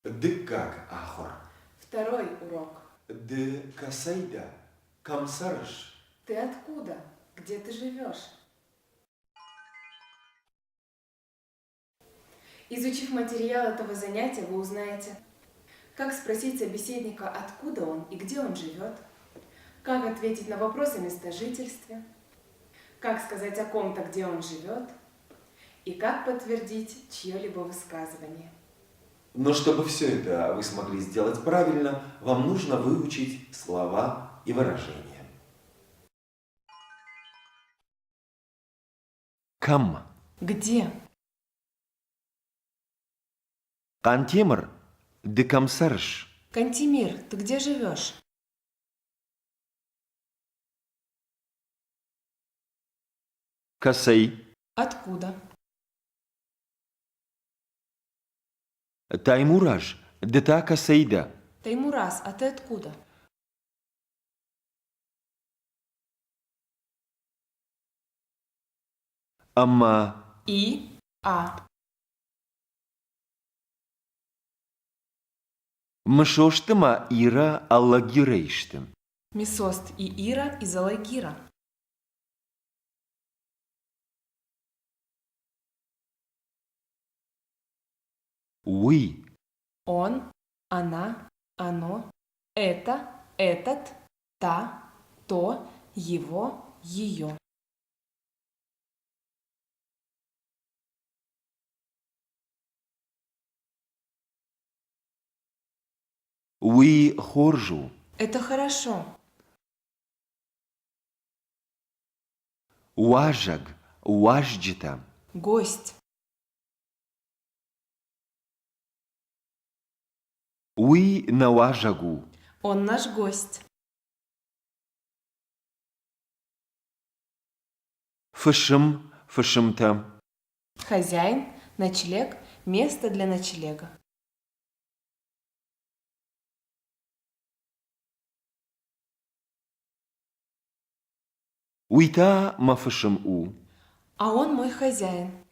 دكاك آخر. Второй урок. كسيدة كم سرش. Ты откуда? Где ты живешь? Изучив материал этого занятия, вы узнаете, как спросить собеседника, откуда он и где он живет, как ответить на вопрос о местожительстве, как сказать о ком-то, где он живет, и как подтвердить чье-либо высказывание. Но чтобы все это вы смогли сделать правильно, вам нужно выучить слова и выражения. Кам. Где? Кантемир, декам сарш. Кантемир, ты где живешь? Касей. Откуда? Таймураж, дета касейда. Таймураз, а ты откуда? Амма. И, а. Мшоштыма ира аллагирейштым. Мисост и Ира из Алагира. Уи. Он, она, оно, это, этот, та, то, его, ее. Уи хоржу. Это хорошо. Уажаг, уажджита. Гость. Уи наважагу. Он наш гость. Фышым, фышымта. Хозяин, ночлег, место для ночлега. Уита мафышым у. А он мой хозяин.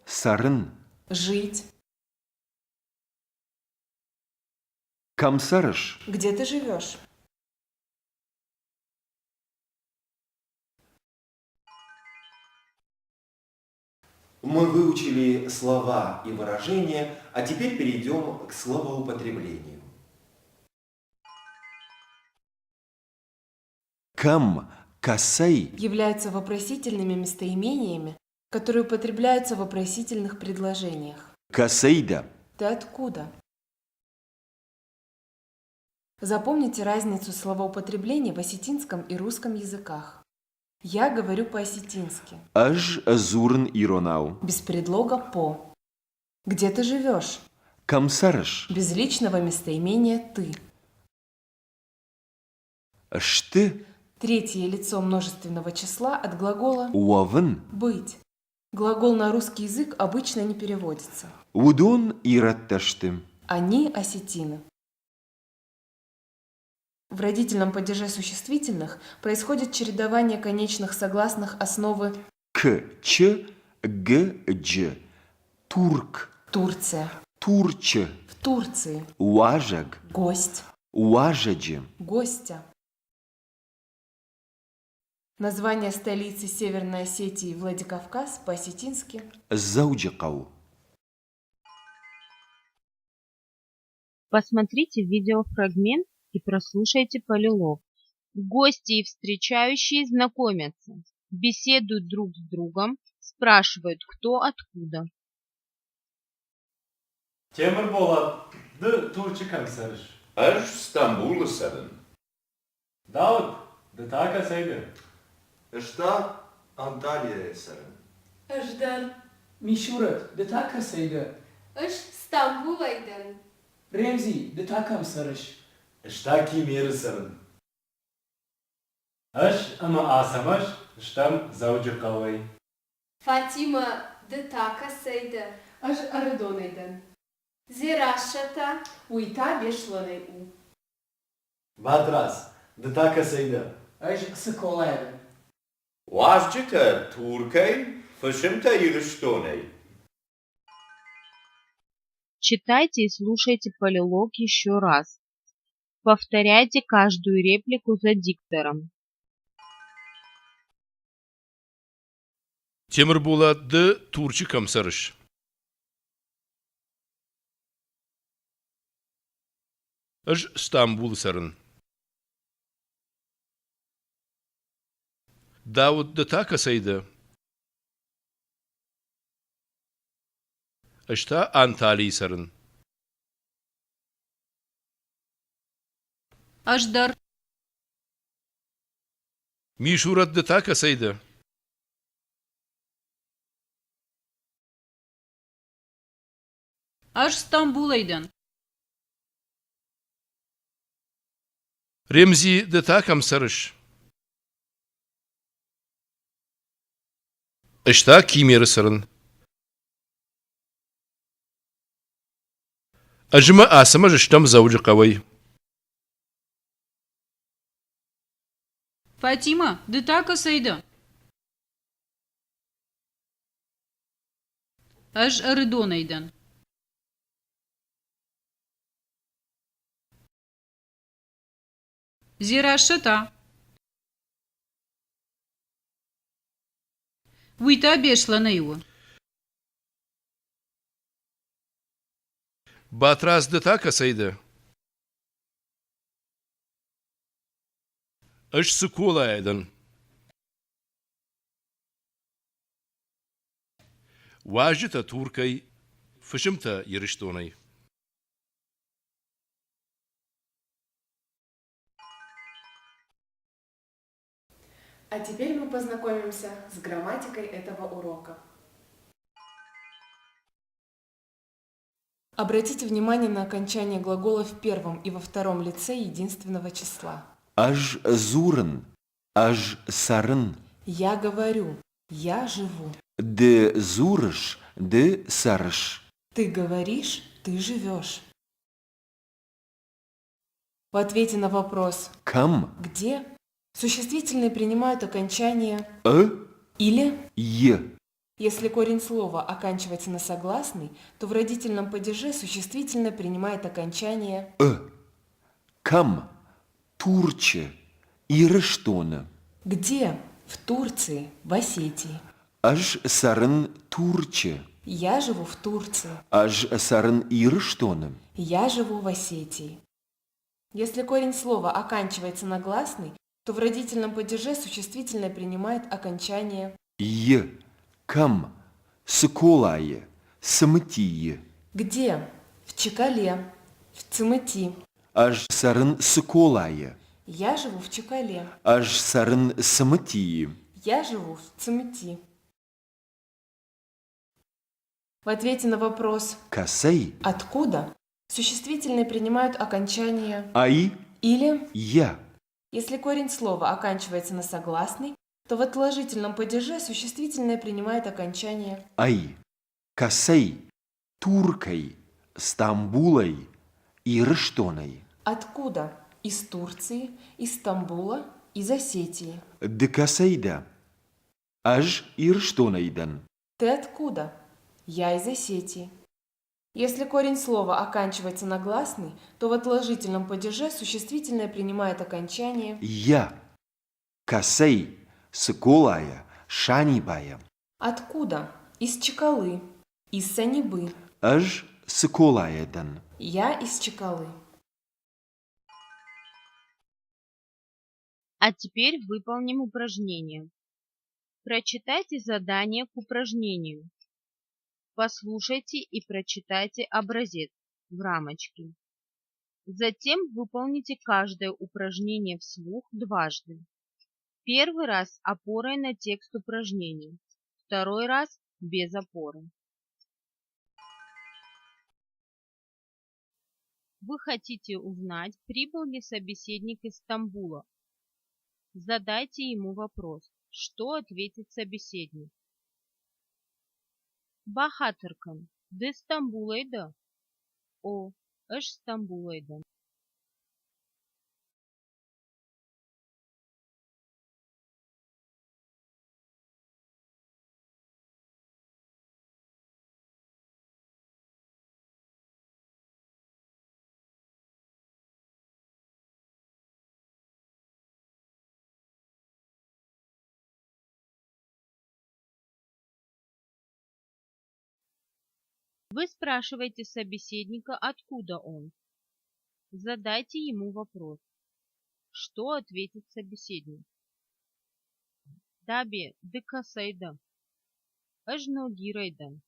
Сарын. Жить. Камсарыш. Где ты живешь? Мы выучили слова и выражения, а теперь перейдем к словоупотреблению. Кам, касай. Являются вопросительными местоимениями, которые употребляются в вопросительных предложениях. Касейда. Ты откуда? Запомните разницу словоупотребления в осетинском и русском языках. Я говорю по-осетински. Аж азурн иронау. Без предлога «по». Где ты живешь? Камсарыш. Без личного местоимения «ты». Шты. Третье лицо множественного числа от глагола Уавын. «быть». Глагол на русский язык обычно не переводится. Удон иратташты. Они осетины. В родительном падеже существительных происходит чередование конечных согласных основы К, ч, г, дж. Турк. Турция. Турч. В Турции. Уажаг. Гость. Уажаджи. Гостя. Название столицы Северной Осетии Владикавказ по-осетински Зауджикау. Посмотрите видеофрагмент и прослушайте полилог. Гости и встречающие знакомятся, беседуют друг с другом, спрашивают, кто откуда. Temir Bolat'dı Turçu Kamsarış. Aš Stambulis'ın. Davut, da taka saydı. Шта Анталия сарын. Ождан. Мишурат, да така saydı. Ыш Стамбул'aydın. Remzi, da takam sarış. Işta kimyeri sarın. Aş ama asamaş, iştam zavcı kalvay. Fatima da takasaydı. Аж Арадонайден. Ziraşata. Уйта бешланай у. Badras, da taka saydı. Aj sıkolaydı. Vazcıta Turkay, fışımta yürüstöney. Прочитайте и слушайте полилог еще раз. Повторяйте каждую реплику за диктором. Темірболатты турчы камсарыш. Ыж Стамбул сарын. Давудды такасайды. Ышта Анталий сарын. Аждар. Мишуратды такасайды. Аж Стамбулайдан. Ремзиді такамсарыш. Ышта Кимері сарын. Ажыма асыма жыштам заужы қавай. Фатима, дытака сайда. Аж Арыдонайдан. Зирашыта. Уйта бешла на его. Батразды такасайды. Ыш сыкола айдан. Важыта туркай, фышымта ерыштонай. А теперь мы познакомимся с грамматикой этого урока. Обратите внимание на окончание глагола в первом и во втором лице единственного числа. Аж зурын, аж сарын. Я говорю, я живу. Ды зурыш, ды сарыш. Ты говоришь, ты живешь. В ответе на вопрос Кам, «Где?» существительные принимают окончание или е. если корень слова оканчивается на согласный, то в родительном падеже существительное принимает окончание Кам, турче, ирыштона. «Где?» в Турции, в Осетии. Аж сарын турче. Я живу в Турции. Аж сарын ирыштона. Я живу в Осетии. Если корень слова оканчивается на гласный, то в родительном падеже существительное принимает окончание Е. Кам, сыколае, сымытие. «Где?» в Чекале, в Цимыти. Аж сарын сыколае. Я живу в Чекале. Аж сарын сымытие. Я живу в Цимыти. В ответе на вопрос Касай, «Откуда?» существительные принимают окончание ай, или я. если корень слова оканчивается на согласный, то в отложительном падеже существительное принимает окончание Ай, касай, туркой, Стамбулой, ирыштоной. «Откуда?» из Турции, из Стамбула, из Осетии. Ды касайда. Аж ирыштонайдан. «Ты откуда?» «Я из Осетии». Если корень слова оканчивается на гласный, то в отложительном падеже существительное принимает окончание Я. Касай, сыколая, шанибая. «Откуда?» из Чекалы, из Санибы. Аж сыколаядан. Я из Чекалы. А теперь выполним упражнение. Прочитайте задание к упражнению. Послушайте и прочитайте образец в рамочке. Затем выполните каждое упражнение вслух дважды. Первый раз опорой на текст упражнения, второй раз без опоры. Вы хотите узнать, прибыл ли собеседник из Стамбула. Задайте ему вопрос, что ответит собеседник. Бахатыркан, ды Стамбулайда? О, эш Стамбулайдан. Вы спрашиваете собеседника, откуда он. Задайте ему вопрос. Что ответит собеседник? Таби, дыкасайда. Ажно гирайдан.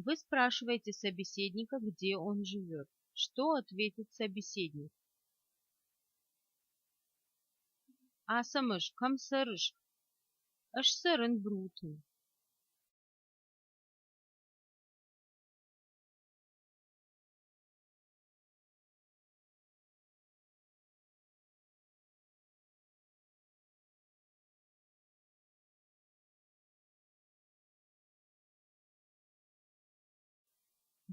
Вы спрашиваете собеседника, где он живет. Что ответит собеседник? Асамыш, камсарыш. Ашсарын брутын.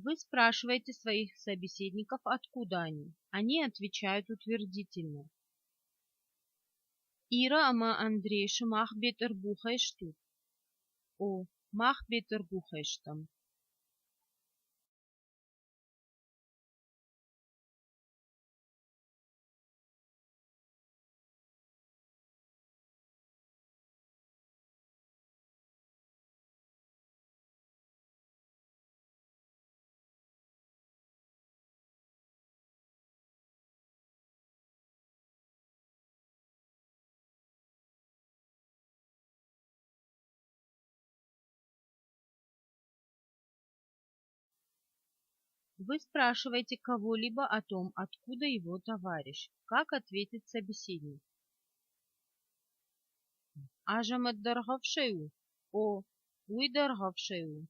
Вы спрашиваете своих собеседников, откуда они. Они отвечают утвердительно. Ира ама Андрейши мах бетер бухайшту. О, мах бетер бухайштам. Вы спрашиваете кого-либо о том, откуда его товарищ. Как ответит собеседник? Ажамат даргавшею. О, уй даргавшею.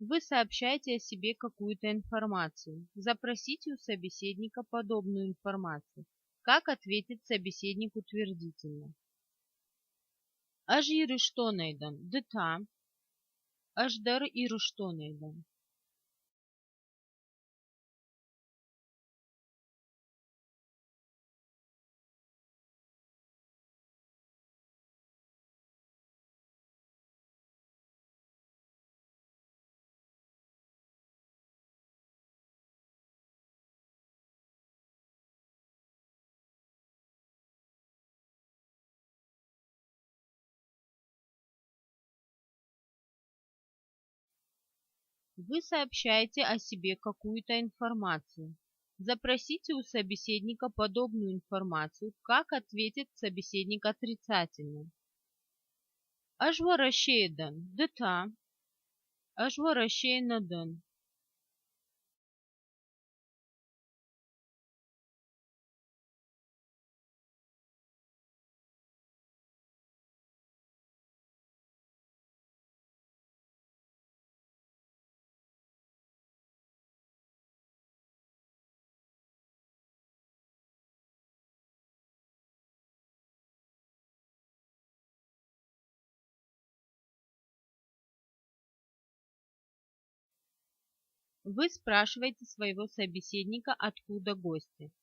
Вы сообщаете о себе какую-то информацию. Запросите у собеседника подобную информацию. Как ответит собеседник утвердительно? Аж ирыштонайдан, дыта. Аждар ирыштонайдан. Вы сообщаете о себе какую-то информацию. Запросите у собеседника подобную информацию. Как ответит собеседник отрицательно? Ажварашейдан, дыта. Ажварашейнадан. Вы спрашиваете своего собеседника, откуда гости.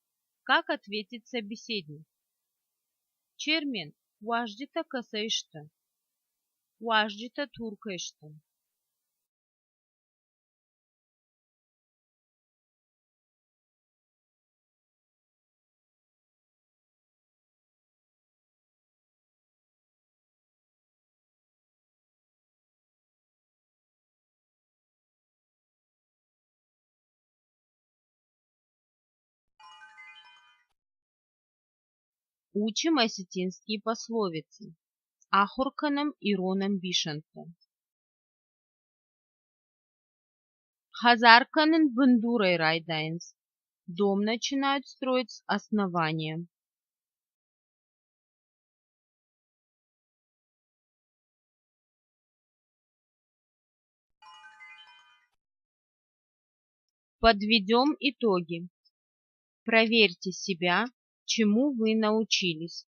Как ответит собеседник? Чермен, уаждита касаишта. Уаждита туркаишта. Учим осетинские пословицы. Ахурканом и Роном Бишенто. Хазарканен бендурой райдайнс. Дом начинают строить с основания. Подведем итоги. Проверьте себя, чему вы научились.